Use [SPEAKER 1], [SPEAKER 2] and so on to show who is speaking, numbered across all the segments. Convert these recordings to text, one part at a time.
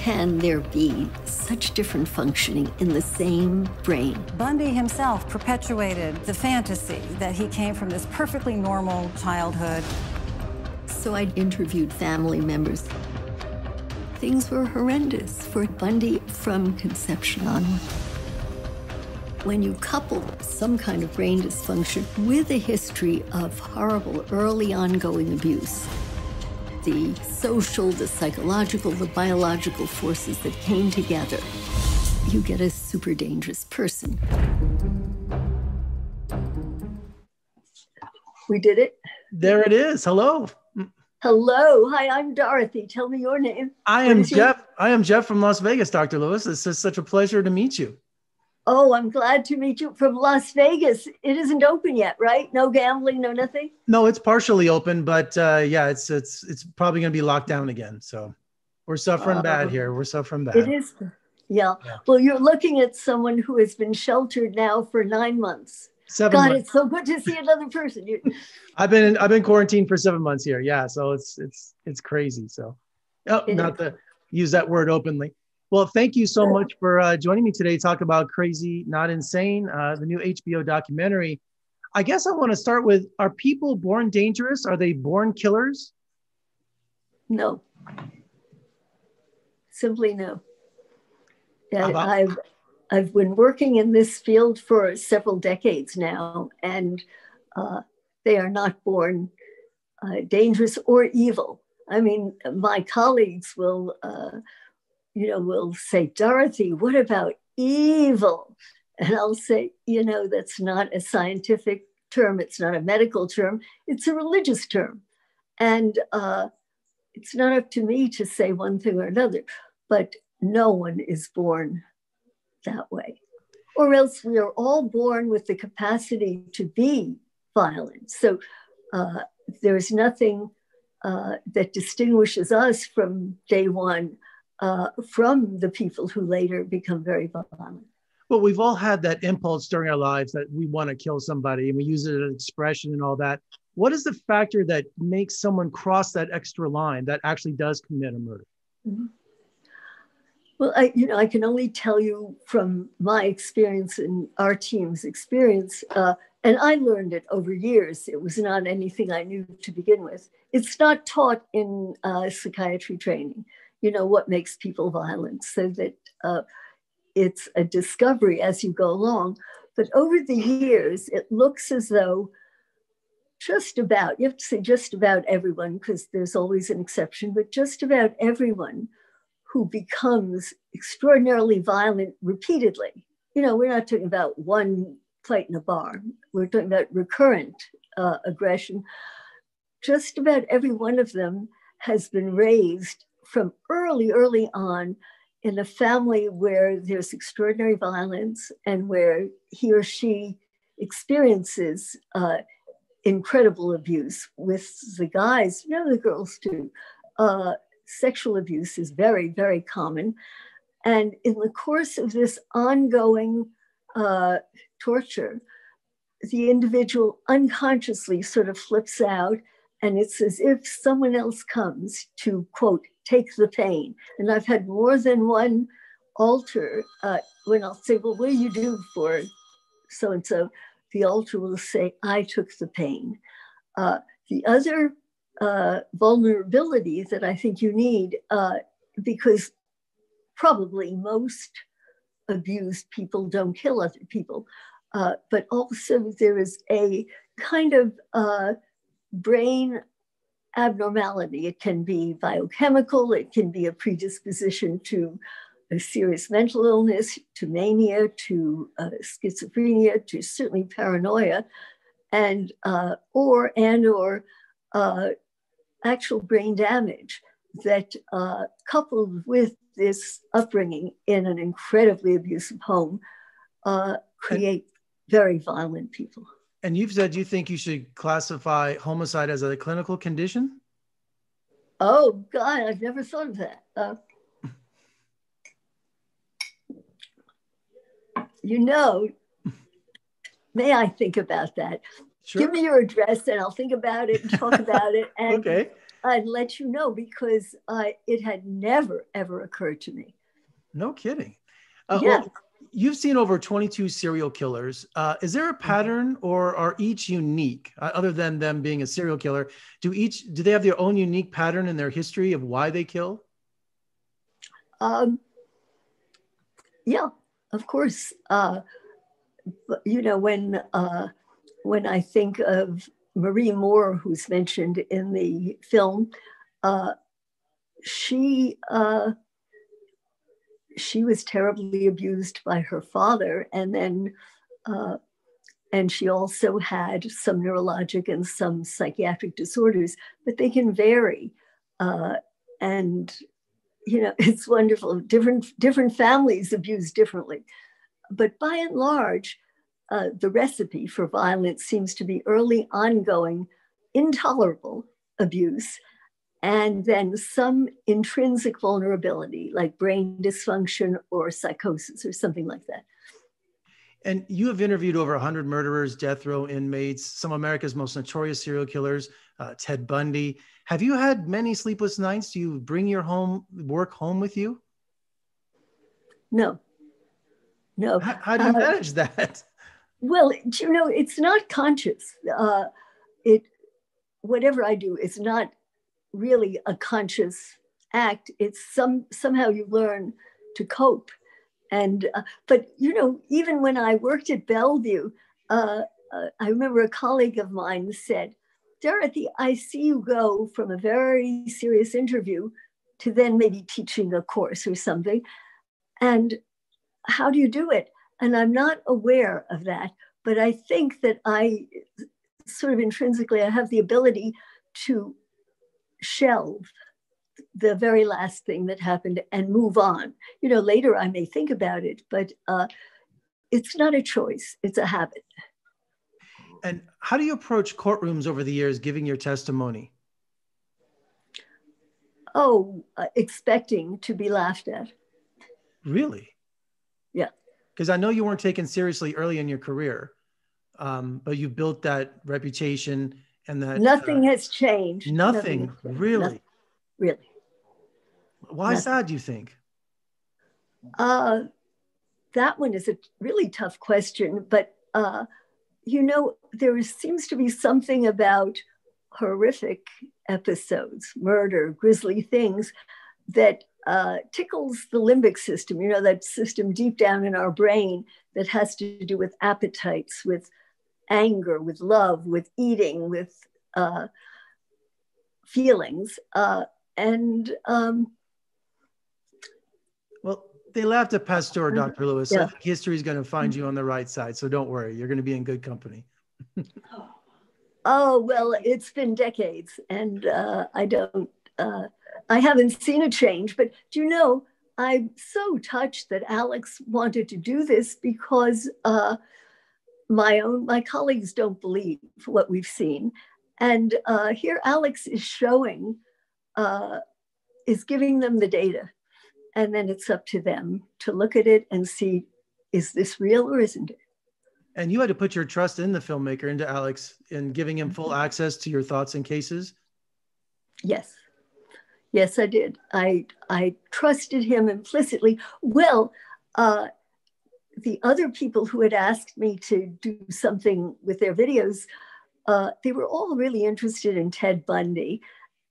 [SPEAKER 1] can there be such different functioning in the same brain?
[SPEAKER 2] Bundy himself perpetuated the fantasy that he came from this perfectly normal childhood.
[SPEAKER 1] So I interviewed family members. Things were horrendous for Bundy from conception onward. When you couple some kind of brain dysfunction with a history of horrible early ongoing abuse, the social, the psychological, the biological forces that came together, you get a super dangerous person. We did it.
[SPEAKER 3] There it is. Hello.
[SPEAKER 1] Hello. Hi, I'm Dorothy. Tell me your name.
[SPEAKER 3] I am Jeff. I am Jeff from Las Vegas, Dr. Lewis. It's just such a pleasure to meet you.
[SPEAKER 1] Oh, I'm glad to meet you from Las Vegas. It isn't open yet, right? No gambling, no nothing?
[SPEAKER 3] No, it's partially open, but yeah, it's probably going to be locked down again. So we're suffering bad here. We're suffering bad.
[SPEAKER 1] It is. Yeah. Well, you're looking at someone who has been sheltered now for 9 months.
[SPEAKER 3] 7 months.
[SPEAKER 1] It's so good to see another person.
[SPEAKER 3] I've been quarantined for 7 months here. Yeah. So it's crazy. So not to use that word openly. Well, thank you so much for joining me today to talk about Crazy, Not Insane, the new HBO documentary. I guess I want to start with, are people born dangerous? Are they born killers?
[SPEAKER 1] No. Simply no. Yeah, I've been working in this field for several decades now, and they are not born dangerous or evil. I mean, my colleagues will say, Dorothy, what about evil? And I'll say, that's not a scientific term. It's not a medical term. It's a religious term. And it's not up to me to say one thing or another, but no one is born that way. Or else we are all born with the capacity to be violent. So there's nothing that distinguishes us from day one from the people who later become very violent.
[SPEAKER 3] Well, we've all had that impulse during our lives that we want to kill somebody, and we use it as an expression and all that. What is the factor that makes someone cross that extra line that actually does commit a murder?
[SPEAKER 1] Mm-hmm. Well, I can only tell you from my experience and our team's experience, and I learned it over years. It was not anything I knew to begin with. It's not taught in psychiatry training. What makes people violent, so that it's a discovery as you go along. But over the years, it looks as though you have to say just about everyone, because there's always an exception, but just about everyone who becomes extraordinarily violent repeatedly. We're not talking about one fight in a bar. We're talking about recurrent aggression. Just about every one of them has been raised from early on in a family where there's extraordinary violence and where he or she experiences incredible abuse. With the guys, the girls too. Sexual abuse is very, very common. And in the course of this ongoing torture, the individual unconsciously sort of flips out, and it's as if someone else comes to, quote, take the pain. And I've had more than one alter when I'll say, well, what do you do for so-and-so? The alter will say, I took the pain. The other vulnerability that I think you need, because probably most abused people don't kill other people, but also there is a kind of brain abnormality. It can be biochemical, it can be a predisposition to a serious mental illness, to mania, to schizophrenia, to certainly paranoia, and or actual brain damage that coupled with this upbringing in an incredibly abusive home create very violent people.
[SPEAKER 3] And you've said you think you should classify homicide as a clinical condition?
[SPEAKER 1] Oh, God, I've never thought of that. May I think about that? Sure. Give me your address and I'll think about it and talk about it. And,
[SPEAKER 3] okay.
[SPEAKER 1] I'd let you know because it had never, ever occurred to me.
[SPEAKER 3] No kidding.
[SPEAKER 1] Yeah.
[SPEAKER 3] Well, you've seen over 22 serial killers. Is there a pattern, or are each unique? Other than them being a serial killer, do they have their own unique pattern in their history of why they kill?
[SPEAKER 1] Yeah, of course. You know, when I think of Marie Moore, who's mentioned in the film, she was terribly abused by her father, and she also had some neurologic and some psychiatric disorders, but they can vary. And you know, it's wonderful. Different families abuse differently, but by and large, the recipe for violence seems to be early, ongoing, intolerable abuse, and then some intrinsic vulnerability, like brain dysfunction or psychosis or something like that.
[SPEAKER 3] And you have interviewed over 100 murderers, death row inmates, some of America's most notorious serial killers, Ted Bundy. Have you had many sleepless nights? Do you bring your work home with you?
[SPEAKER 1] No.
[SPEAKER 3] How do you manage that?
[SPEAKER 1] Well, you know, it's not conscious. Whatever I do is not really a conscious act. It's somehow you learn to cope. And but you know, even when I worked at Bellevue, I remember a colleague of mine said, "Dorothy, I see you go from a very serious interview to then maybe teaching a course or something. And how do you do it?" And I'm not aware of that, but I think that I sort of intrinsically, I have the ability to shelve the very last thing that happened and move on. You know, later I may think about it, but it's not a choice, it's a habit.
[SPEAKER 3] And how do you approach courtrooms over the years, giving your testimony?
[SPEAKER 1] Expecting to be laughed at.
[SPEAKER 3] Really?
[SPEAKER 1] Yeah.
[SPEAKER 3] Because I know you weren't taken seriously early in your career, but you built that reputation and that...
[SPEAKER 1] Nothing has changed.
[SPEAKER 3] Nothing, really?
[SPEAKER 1] Nothing, really.
[SPEAKER 3] Why is that, do you think?
[SPEAKER 1] That one is a really tough question, but you know, there seems to be something about horrific episodes, murder, grisly things that tickles the limbic system, you know, that system deep down in our brain that has to do with appetites, with anger, with love, with eating, with feelings.
[SPEAKER 3] Well, they laughed at Pasteur, Dr. Lewis.
[SPEAKER 1] Yeah.
[SPEAKER 3] I think history is going to find you on the right side. So don't worry. You're going to be in good company.
[SPEAKER 1] Oh, well, it's been decades and I haven't seen a change, but do you know, I'm so touched that Alex wanted to do this because my colleagues don't believe what we've seen. And here Alex is showing, is giving them the data. And then it's up to them to look at it and see, is this real or isn't it?
[SPEAKER 3] And you had to put your trust in the filmmaker, into Alex, in giving him full access to your thoughts and cases?
[SPEAKER 1] Yes. Yes, I did. I trusted him implicitly. Well, the other people who had asked me to do something with their videos, they were all really interested in Ted Bundy.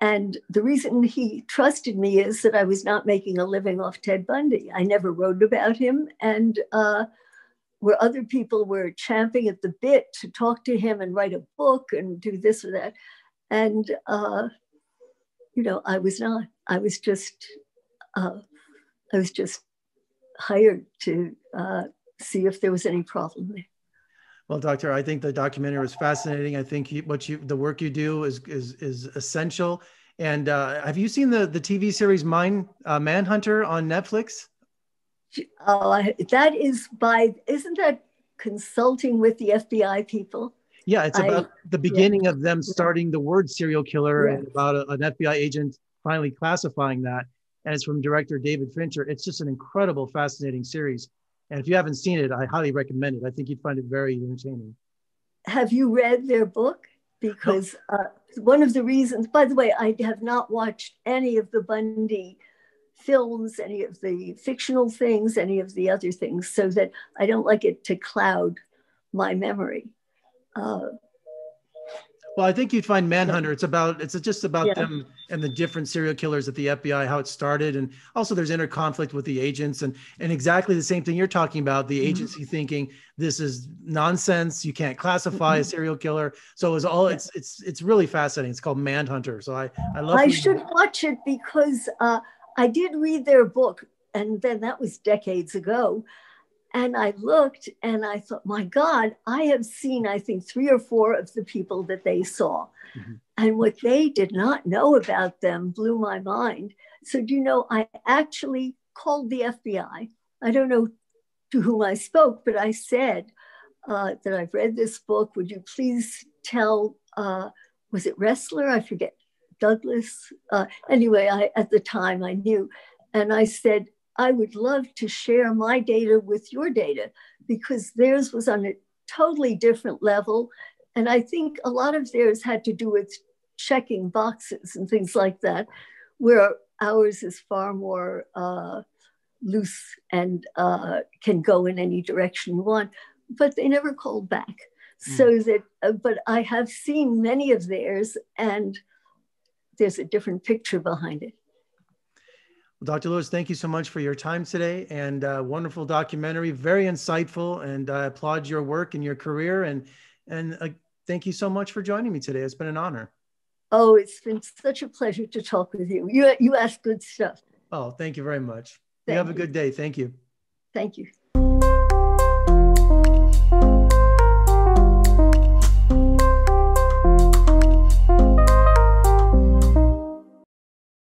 [SPEAKER 1] And the reason he trusted me is that I was not making a living off Ted Bundy. I never wrote about him. And where other people were champing at the bit to talk to him and write a book and do this or that. And, you know, I was not. I was just hired to see if there was any problem there.
[SPEAKER 3] Well, Doctor, I think the documentary was fascinating. I think the work you do is essential. And have you seen the TV series Manhunter on Netflix?
[SPEAKER 1] That is isn't that consulting with the FBI people?
[SPEAKER 3] Yeah, it's about the beginning of them starting the word serial killer and about an FBI agent finally classifying that. And it's from director David Fincher. It's just an incredible, fascinating series. And if you haven't seen it, I highly recommend it. I think you'd find it very entertaining.
[SPEAKER 1] Have you read their book? Because one of the reasons, by the way, I have not watched any of the Bundy films, any of the fictional things, any of the other things, so that I don't like it to cloud my memory.
[SPEAKER 3] Well, I think you'd find Manhunter. It's just about
[SPEAKER 1] Yeah.
[SPEAKER 3] them and the different serial killers at the FBI, how it started. And also there's inner conflict with the agents and exactly the same thing you're talking about, the agency thinking this is nonsense. You can't classify a serial killer. So it's really fascinating. It's called Manhunter. So I love.
[SPEAKER 1] I should watch it because I did read their book, and then that was decades ago. And I looked and I thought, my God, I have seen, I think, 3 or 4 of the people that they saw. And what they did not know about them blew my mind. So, do you know, I actually called the FBI. I don't know to whom I spoke, but I said that I've read this book. Would you please tell, was it Ressler? I forget, Douglas. Anyway, at the time I knew. And I said, I would love to share my data with your data because theirs was on a totally different level. And I think a lot of theirs had to do with checking boxes and things like that, where ours is far more loose and can go in any direction you want, but they never called back. So that, but I have seen many of theirs and there's a different picture behind it.
[SPEAKER 3] Well, Dr. Lewis, thank you so much for your time today and wonderful documentary, very insightful, and I applaud your work and your career. And thank you so much for joining me today. It's been an honor.
[SPEAKER 1] Oh, it's been such a pleasure to talk with you. You ask good stuff.
[SPEAKER 3] Oh, thank you very much. You have a good day. Thank you.
[SPEAKER 1] Thank you.